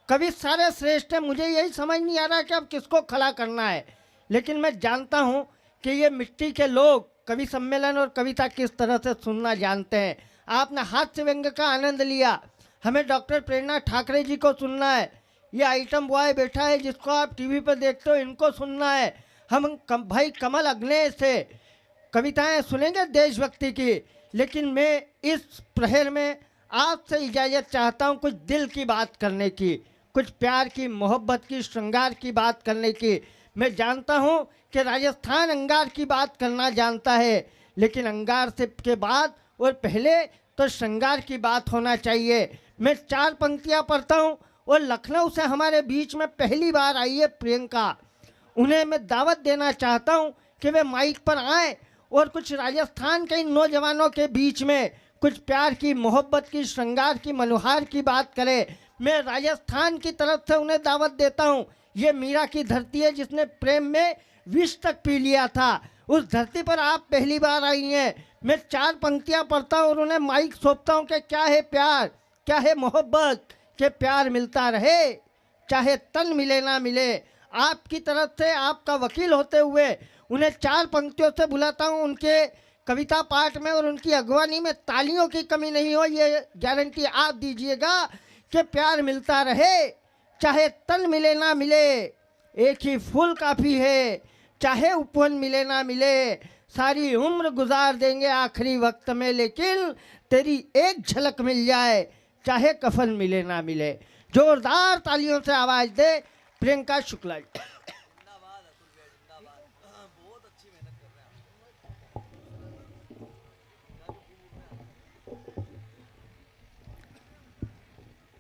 कवि सारे श्रेष्ठ हैं, मुझे यही समझ नहीं आ रहा कि अब किसको खड़ा करना है। लेकिन मैं जानता हूँ कि ये मिट्टी के लोग कवि सम्मेलन और कविता किस तरह से सुनना जानते हैं। आपने हास्य व्यंग्य का आनंद लिया, हमें डॉक्टर प्रेरणा ठाकरे जी को सुनना है। ये आइटम बॉय बैठा है जिसको आप टीवी पर देखते हो, इनको सुनना है। हम भाई कमल अग्ने से कविताएं सुनेंगे देशभक्ति की। लेकिन मैं इस प्रहर में आपसे इजाज़त चाहता हूं कुछ दिल की बात करने की, कुछ प्यार की, मोहब्बत की, श्रृंगार की बात करने की। मैं जानता हूं कि राजस्थान अंगार की बात करना जानता है, लेकिन अंगार से के बाद और पहले तो श्रृंगार की बात होना चाहिए। मैं 4 पंक्तियां पढ़ता हूं और लखनऊ से हमारे बीच में पहली बार आई है प्रियंका। उन्हें मैं दावत देना चाहता हूं कि वे माइक पर आएँ और कुछ राजस्थान के इन नौजवानों के बीच में कुछ प्यार की, मोहब्बत की, श्रृंगार की, मनोहार की बात करें। मैं राजस्थान की तरफ से उन्हें दावत देता हूं। ये मीरा की धरती है जिसने प्रेम में विष तक पी लिया था। उस धरती पर आप पहली बार आई हैं। मैं 4 पंक्तियां पढ़ता हूं और उन्हें माइक सौंपता हूं कि क्या है प्यार, क्या है मोहब्बत, कि प्यार मिलता रहे चाहे तन मिले ना मिले। आपकी तरफ से आपका वकील होते हुए उन्हें 4 पंक्तियों से बुलाता हूं। उनके कविता पाठ में और उनकी अगवानी में तालियों की कमी नहीं हो, ये गारंटी आप दीजिएगा कि प्यार मिलता रहे चाहे तन मिले ना मिले। एक ही फूल काफ़ी है चाहे उपवन मिले ना मिले। सारी उम्र गुजार देंगे आखिरी वक्त में, लेकिन तेरी एक झलक मिल जाए चाहे कफन मिले ना मिले। जोरदार तालियों से आवाज़ दे प्रियंका शुक्ला जी।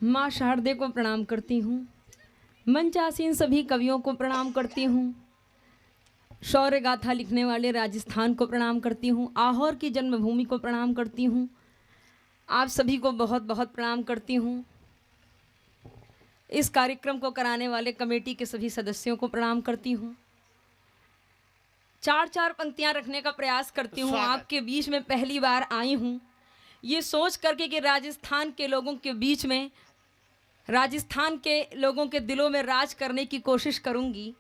माँ शारदे को प्रणाम करती हूँ, मंचासीन सभी कवियों को प्रणाम करती हूँ, शौर्य गाथा लिखने वाले राजस्थान को प्रणाम करती हूँ, आहोर की जन्मभूमि को प्रणाम करती हूँ। आप सभी को बहुत बहुत प्रणाम करती हूँ। इस कार्यक्रम को कराने वाले कमेटी के सभी सदस्यों को प्रणाम करती हूँ। 4 पंक्तियाँ रखने का प्रयास करती हूँ। आपके बीच में पहली बार आई हूँ, ये सोच करके कि राजस्थान के लोगों के बीच में, राजस्थान के लोगों के दिलों में राज करने की कोशिश करूंगी।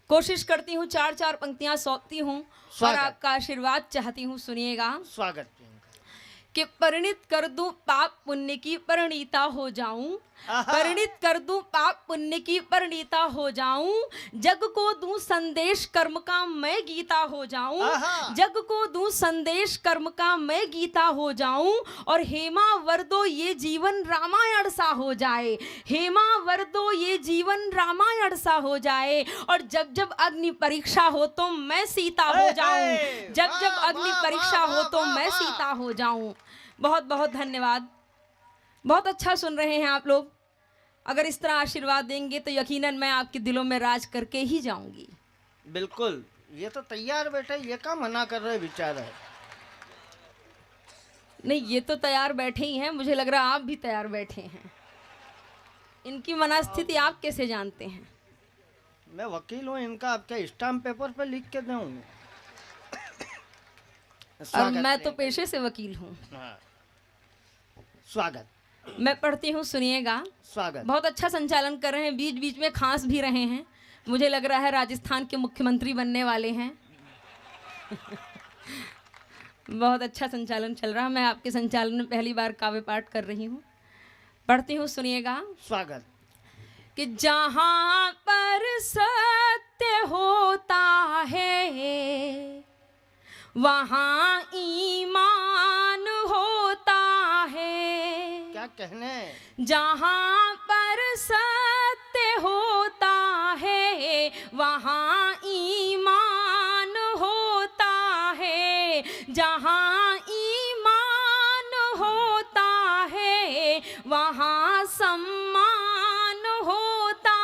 कोशिश करती हूँ, 4 पंक्तियां सौंपती हूँ और आपका आशीर्वाद चाहती हूँ। सुनिएगा। स्वागत कि परिणित कर दूं पाप पुण्य की परिणीता हो जाऊं, परिणित कर दूं पाप पुण्य की परिणीता हो जाऊं, जग को दूं संदेश कर्म का मैं गीता हो जाऊं, जग को दूं संदेश कर्म का मैं गीता हो जाऊं, और हेमा वर्दो ये जीवन रामायण सा हो जाए, हेमा वर्दो ये जीवन रामायण सा हो जाए, और जब जब अग्नि परीक्षा हो तो मैं सीता हो जाऊं, जब जब अग्नि परीक्षा हो तो मैं सीता हो जाऊं। बहुत बहुत धन्यवाद। बहुत अच्छा सुन रहे हैं आप लोग। अगर इस तरह आशीर्वाद देंगे तो यकीनन मैं आपके दिलों में राज करके ही जाऊंगी। बिल्कुल, ये तो तैयार बैठे, ये क्या मना कर रहे विचार है? नहीं, ये तो तैयार बैठे ही हैं, मुझे लग रहा आप भी तैयार बैठे हैं। इनकी मनस्थिति आप कैसे जानते हैं? मैं वकील हूँ इनका, आपके स्टाम्प पेपर पर लिख के दूँ? और मैं तो पेशे से वकील हूँ। स्वागत। मैं पढ़ती हूँ, सुनिएगा। स्वागत। बहुत अच्छा संचालन कर रहे हैं, बीच बीच में खांस भी रहे हैं। मुझे लग रहा है राजस्थान के मुख्यमंत्री बनने वाले हैं। बहुत अच्छा संचालन चल रहा है। मैं आपके संचालन में पहली बार काव्य पाठ कर रही हूँ। पढ़ती हूँ, सुनिएगा। स्वागत। कि जहाँ पर सत्य होता है वहाँ ईमान होता है। क्या कहने? जहाँ पर सत्य होता है वहाँ ईमान होता है, जहाँ ईमान होता है वहाँ सम्मान होता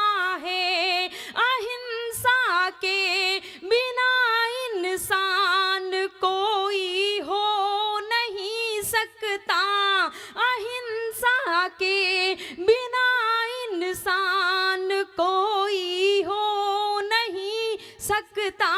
है। अहिंसा के बिना इंसान कोई हो नहीं सकता, अहिंसा के बिना इंसान कोई हो नहीं सकता।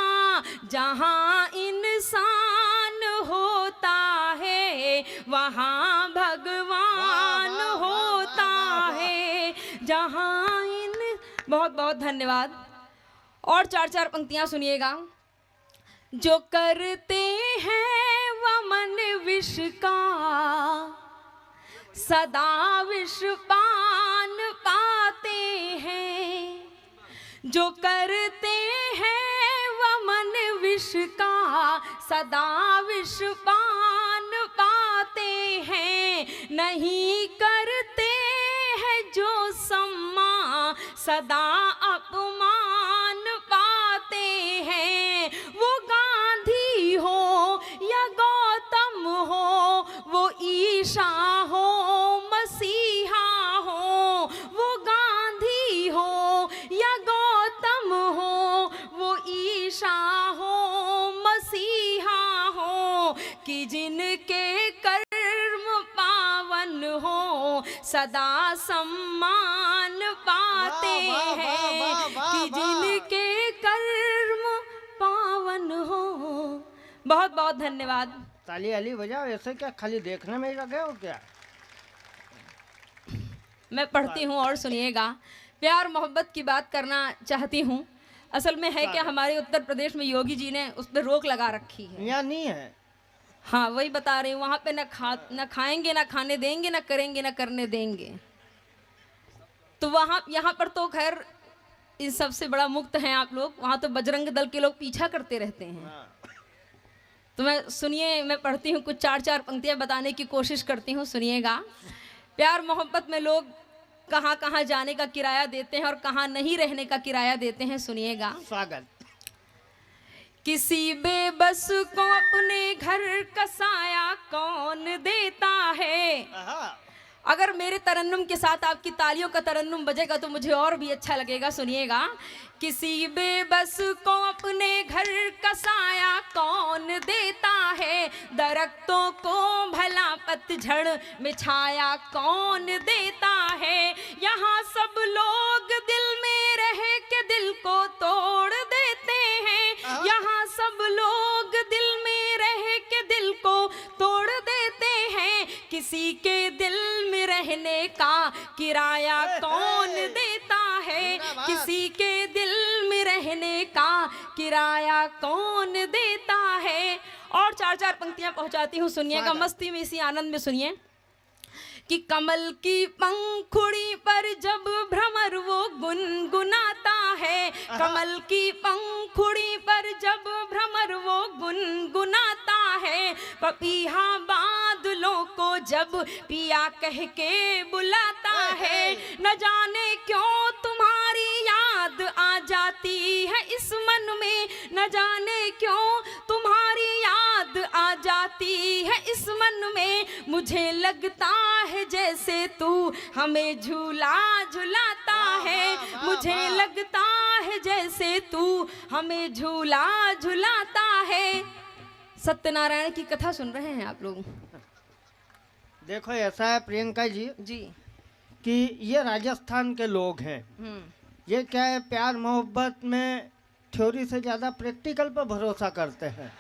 जहाँ इंसान होता है वहाँ भगवान होता है, जहाँ इन। बहुत बहुत धन्यवाद। और चार चार पंक्तियां सुनिएगा। जो करते हैं वमन विष का, सदा विष पान पाते हैं। जो करते हैं वमन विष का, सदा विष पान पाते हैं। नहीं करते हैं जो सम्मान, सदा अपमान पाते हैं। वो गांधी हो या गौतम हो, वो ईशा हो मसीहा हो। वो गांधी हो या गौतम हो, वो ईशा हो मसीहा हो। कि जिनके कर्म पावन हो, सदा सम्मान पाते हैं। कि जिनके कर्म पावन हो। बहुत बहुत धन्यवाद। ताली आली बजाओ। ऐसे क्या खाली देखने में ही लगे हो क्या? मैं पढ़ती हूँ और सुनिएगा। प्यार मोहब्बत की बात करना चाहती हूँ। असल में है क्या, हमारे उत्तर प्रदेश में योगी जी ने उस पर रोक लगा रखी है। यहाँ नहीं है। हाँ वही बता रही हूँ। वहाँ पे न खाएंगे, न खाने देंगे, न करेंगे, न करने देंगे। तो वहाँ यहाँ पर तो खैर इन सबसे बड़ा मुक्त हैं आप लोग। वहाँ तो बजरंग दल के लोग पीछा करते रहते हैं। तो मैं सुनिए, मैं पढ़ती हूँ कुछ चार चार पंक्तियाँ बताने की कोशिश करती हूँ, सुनिएगा। प्यार मोहब्बत में लोग कहाँ कहाँ जाने का किराया देते हैं और कहाँ नहीं रहने का किराया देते हैं, सुनिएगा। स्वागत। किसी बेबस को अपने घर का साया कौन देता है। अगर मेरे तरन्नुम के साथ आपकी तालियों का तरन्नुम बजेगा तो मुझे और भी अच्छा लगेगा, सुनिएगा। किसी बेबस को अपने घर का साया कौन देता है। दरख्तों को भला पतझड़ में छाया कौन देता है। यहाँ सब लोग दिल में रह के दिल को तोड़ देते हैं। यहाँ सब लोग दिल में रह के दिल को तोड़ देते हैं। किसी के दिल में रहने का किराया कौन देता है। किसी के दिल में रहने का किराया कौन देता है। और चार चार पंक्तियां पहुंचाती हूँ, सुनिएगा। मस्ती में इसी आनंद में सुनिए। कि कमल की पंखुड़ी पर जब भ्रमर वो गुनगुनाता है। कमल की पंखुड़ी पर जब भ्रमर वो गुनगुनाता है। पपीहा बादलों को जब पिया कह के बुलाता है। न जाने क्यों तुम्हारी याद आ जाती है इस मन में। न जाने क्यों तुम्हारी याद आ जाती है इस मन में। मुझे लगता है जैसे तू हमें झूला झुलाता है। मुझे लगता है जैसे तू हमें झूला झुलाता है। सत्यनारायण की कथा सुन रहे हैं आप लोग। देखो ऐसा है प्रियंका जी कि ये राजस्थान के लोग हैं। ये क्या है, प्यार मोहब्बत में थ्योरी से ज़्यादा प्रैक्टिकल पर भरोसा करते हैं।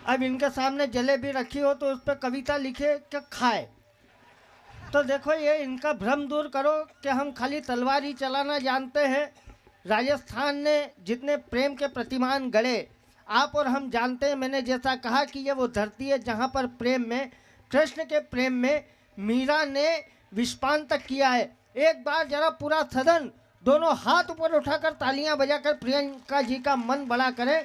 अब इनके सामने जलेबी रखी हो तो उस पर कविता लिखे कि खाए। तो देखो ये इनका भ्रम दूर करो कि हम खाली तलवार ही चलाना जानते हैं। राजस्थान ने जितने प्रेम के प्रतिमान गढ़े, आप और हम जानते हैं। मैंने जैसा कहा कि ये वो धरती है जहाँ पर प्रेम में, कृष्ण के प्रेम में मीरा ने विषपान तक किया है। एक बार जरा पूरा सदन दोनों हाथ ऊपर उठाकर तालियां बजाकर प्रियंका जी का मन बड़ा करें।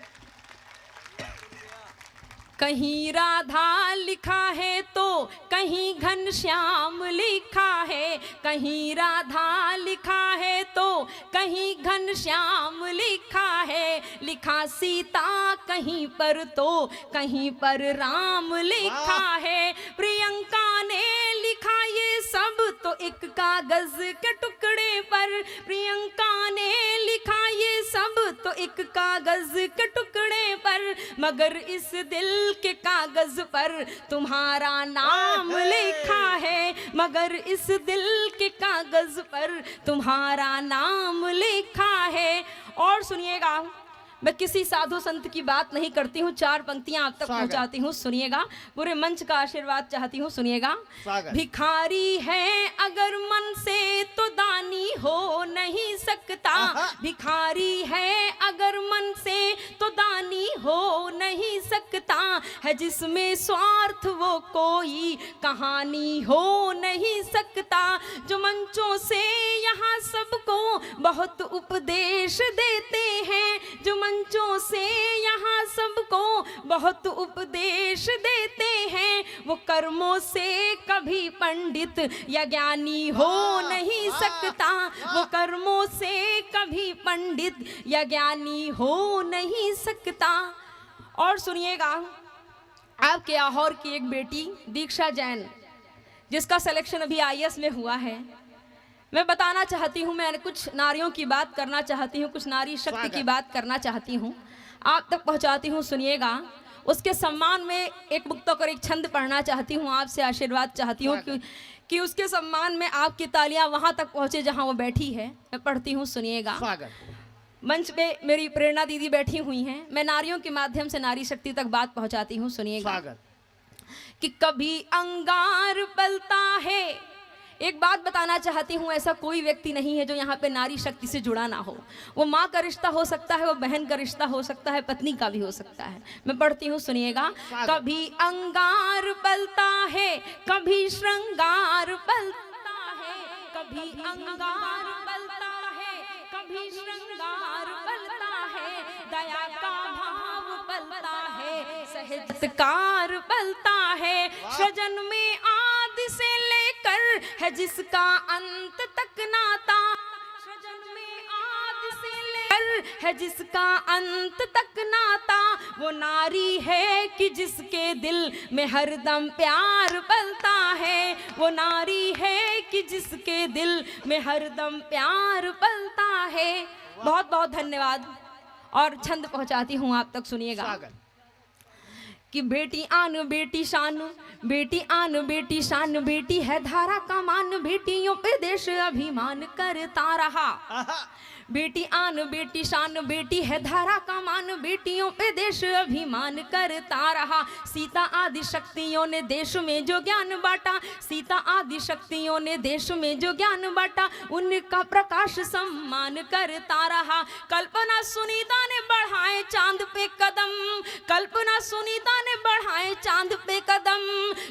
कहीं राधा लिखा है तो कहीं घनश्याम लिखा है। कहीं राधा लिखा है तो कहीं घनश्याम लिखा है। लिखा सीता कहीं पर तो कहीं पर राम लिखा है। प्रियंका ने लिखा ये सब तो एक कागज के टुकड़े पर। प्रियंका ने लिखा ये सब तो एक कागज के टुकड़े पर। मगर इस दिल के कागज पर तुम्हारा नाम लिखा है। मगर इस दिल के कागज पर तुम्हारा नाम लिखा है। और सुनिएगा, मैं किसी साधु संत की बात नहीं करती हूँ, चार पंक्तियां आप तक पहुंचाती हूँ, सुनिएगा। पूरे मंच का आशीर्वाद चाहती हूँ, सुनिएगा। भिखारी है अगर मन से तो सकता, भिखारी है अगर मन से तो दानी हो नहीं सकता, है जिसमें स्वार्थ वो कोई कहानी हो नहीं सकता, जो मंचों से यहाँ सबको बहुत उपदेश देते हैं, जो मंचों से यहाँ सबको बहुत उपदेश देते हैं, वो कर्मों से कभी पंडित या ज्ञानी हो नहीं सकता, वो कर्मों से कभी पंडित या ज्ञानी हो नहीं सकता। और सुनिएगा, आपके आहोर की एक बेटी दीक्षा जैन, जिसका सिलेक्शन अभी आईएएस में हुआ है, मैं बताना चाहती हूँ, मैं कुछ नारियों की बात करना चाहती हूँ, कुछ नारी शक्ति की बात करना चाहती हूँ, आप तक पहुँचाती हूँ, सुनिएगा। उसके सम्मान में एक मुक्त होकर एक छंद पढ़ना चाहती हूँ, आपसे आशीर्वाद चाहती हूँ कि उसके सम्मान में आपकी तालियां वहां तक पहुंचे जहां वो बैठी है। मैं पढ़ती हूँ, सुनिएगा। मंच पे मेरी प्रेरणा दीदी बैठी हुई हैं, मैं नारियों के माध्यम से नारी शक्ति तक बात पहुंचाती हूँ, सुनिएगा। कि कभी अंगार पलता है, एक बात बताना चाहती हूँ, ऐसा कोई व्यक्ति नहीं है जो यहाँ पे नारी शक्ति से जुड़ा ना हो। वो माँ का रिश्ता हो सकता है, वो बहन का रिश्ता हो सकता है, पत्नी का भी हो सकता है। मैं पढ़ती हूँ, सुनिएगा। कभी अंगार पलता है, कभी श्रृंगार पलता है, कभी अंगार पलता है, कभी श्रृंगार पलता है, दया का भाव पलता है, सहजकार पलता है, सृजन में आदि से लेकर है जिसका अंत तक नाता, सृजन में आदि से लेकर है जिसका अंत तक नाता, वो नारी है कि जिसके दिल में हरदम प्यार पलता है, वो नारी है कि जिसके दिल में हरदम प्यार पलता है। बहुत बहुत धन्यवाद। और छंद पहुंचाती हूँ आप तक, सुनिएगा। कि बेटी आन बेटी शान, बेटी आन बेटी शान, बेटी है धारा का मान, बेटियों पे देश अभिमान करता रहा। बेटी आन बेटी शान, बेटी है धारा का मान, बेटियों पे देश अभिमान करता रहा। सीता आदि शक्तियों ने देश में जो ज्ञान बांटा, सीता आदि शक्तियों ने देश में जो ज्ञान बांटा, उनका प्रकाश सम्मान करता रहा। कल्पना सुनीता ने बढ़ाए चांद पे कदम, कल्पना सुनीता ने बढ़ाए चांद पे कदम,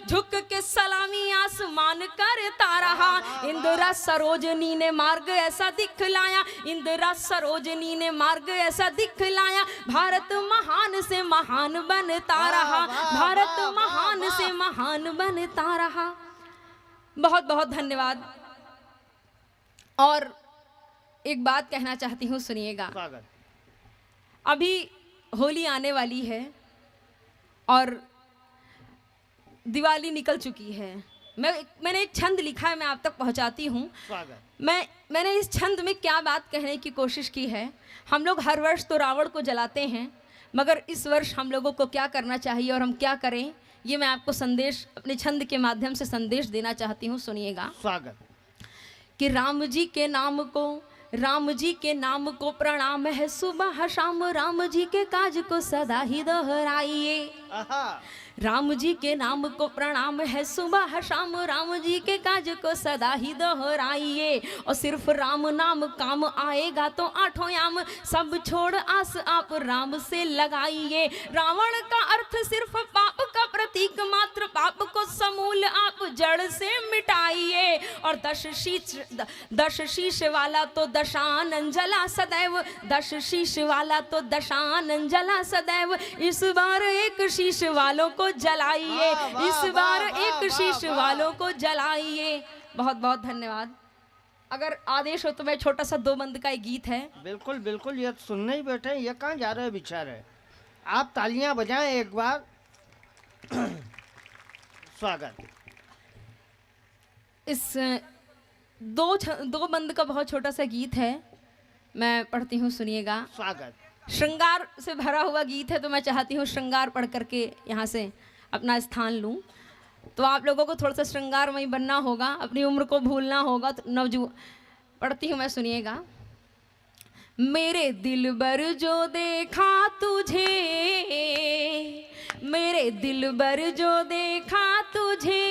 झुक के सलामी आसमान करता रहा। इंदिरा सरोजनी ने मार्ग ऐसा दिखलाया, इंदिरा सरोजनी ने मार्ग ऐसा दिखलाया, भारत महान से महान बनता रहा, भारत महान से महान बनता रहा। बहुत बहुत धन्यवाद। और एक बात कहना चाहती हूँ, सुनिएगा। अभी होली आने वाली है और दिवाली निकल चुकी है। मैंने एक छंद लिखा है, मैं आप तक पहुंचाती हूँ। मैंने इस छंद में क्या बात कहने की कोशिश की है। हम लोग हर वर्ष तो रावण को जलाते हैं, मगर इस वर्ष हम लोगों को क्या करना चाहिए और हम क्या करें, ये मैं आपको संदेश अपने छंद के माध्यम से संदेश देना चाहती हूँ, सुनिएगा। कि राम जी के नाम को, राम जी के नाम को प्रणाम है सुबह शाम, राम जी के काज को सदा ही दोहराइए। राम जी के नाम को प्रणाम है सुबह शाम, राम जी के काज को सदा ही दोहराइए। और सिर्फ राम नाम काम आएगा तो आठों याम, सब छोड़ आस आप राम से लगाइए। रावण का अर्थ सिर्फ पाप का प्रतीक मात्र, पाप को समूल आप जड़ से मिटाइए। और दश शीश वाला तो दशानन जला सदैव, दश शीश वाला तो दशानन जला सदैव। इस बार एक शीश वालों को जलाइए, इस बार एक शीश वालों को जलाइए। बहुत बहुत धन्यवाद। अगर आदेश हो तो मैं छोटा सा दो बंद का एक गीत है। बिल्कुल बिल्कुल, ये सुनने ही बैठे, ये कहाँ जा रहे बिचारे। आप तालियां बजाएं एक बार। स्वागत। इस दो बंद का बहुत छोटा सा गीत है, मैं पढ़ती हूँ, सुनिएगा। स्वागत। श्रृंगार से भरा हुआ गीत है, तो मैं चाहती हूँ श्रृंगार पढ़ करके यहाँ से अपना स्थान लूँ। तो आप लोगों को थोड़ा सा श्रृंगारमयी बनना होगा, अपनी उम्र को भूलना होगा। तो पढ़ती हूँ मैं, सुनिएगा। मेरे दिलबर जो देखा तुझे, मेरे दिलबर जो देखा तुझे,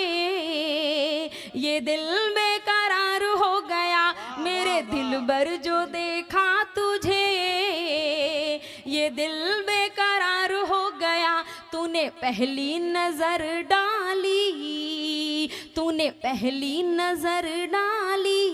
ये दिल बेकरार हो गया। मेरे दिल दिलबर जो देखा तुझे ये दिल बेकरार हो गया। तूने पहली नजर डाली, तूने पहली नजर डाली,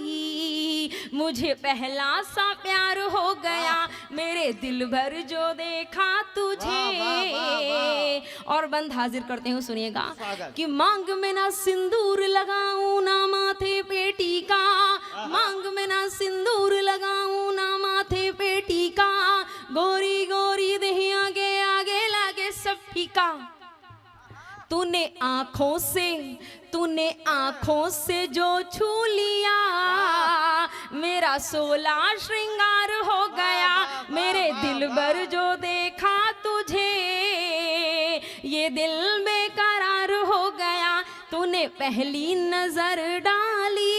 मुझे पहला सा प्यार हो गया। मेरे दिल भर जो देखा तुझे। वाह, वाह, वाह। और बंद हाजिर करते हूँ, सुनिएगा स्वागत। कि मांग में ना सिंदूर लगाऊं ना माथे पे टीका, मांग में ना सिंदूर लगाऊं ना माथे पे टीका, गोरी गोरी दही आगे आगे लागे सब फीका। तूने आंखों से जो छू लिया मेरा 16 श्रृंगार हो गया। मेरे दिल भर जो देखा तुझे ये दिल बेकरार हो गया। तूने पहली नजर डाली,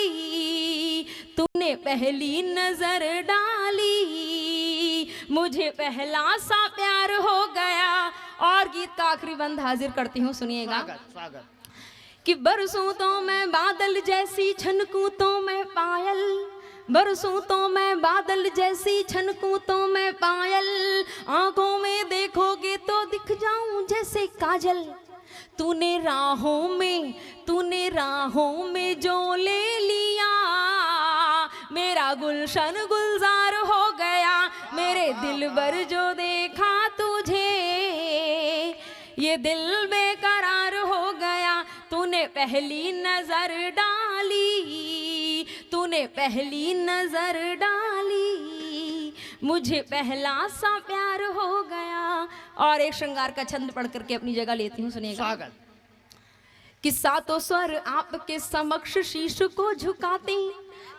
तूने पहली नजर डाली, मुझे पहला सा प्यार हो गया। और गीत का आखिरी बंद हाजिर करती हूँ, सुनिएगा स्वागत। कि बरसों तो मैं बादल जैसी छनकूं तो मैं पायल, बरसों तो मैं बादल जैसी छनकूं तो मैं पायल, आंखों में देखोगे तो दिख जाऊं जैसे काजल। तूने राहों में जो ले लिया मेरा गुलशन गुलजार हो गया। मेरे दिल भर जो देखा तुझे ये दिल बेकरार हो गया। तूने पहली नजर डाली, तूने पहली नजर डाली, मुझे पहला सा प्यार हो गया। और एक श्रृंगार का छंद पढ़ करके अपनी जगह लेती हूँ, सुनिएगा। स्वागत। कि सातों स्वर आपके समक्ष शीश को झुकाते,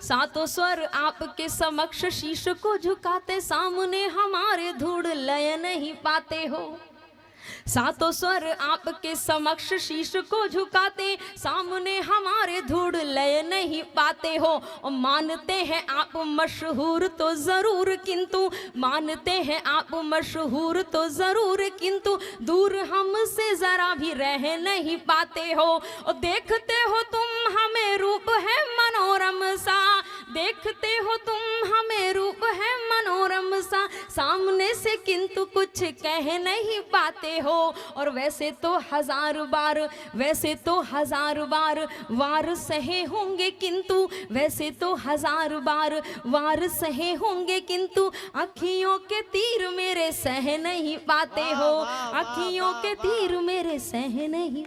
सातों स्वर आपके समक्ष शीश को झुकाते, सामने हमारे धूड़ लय नहीं पाते हो। सातों स्वर आपके समक्ष शीश को झुकाते, सामने हमारे धूड़ लय नहीं पाते हो। और मानते हैं आप मशहूर तो जरूर, किंतु मानते हैं आप मशहूर तो जरूर, किंतु दूर हमसे जरा भी रह नहीं पाते हो। और देखते हो तुम हमें रूप है मनोरम सा, देखते हो तुम हमें रूप है मनोरम सा, सामने से किंतु कुछ कह नहीं पाते हो। और वैसे तो हजार बार वार सहे होंगे, किंतु वैसे तो हजार बार वार सहे होंगे, किंतु अखियों के तीर मेरे सह नहीं पाते हो, अखियों के तीर मेरे सह नहीं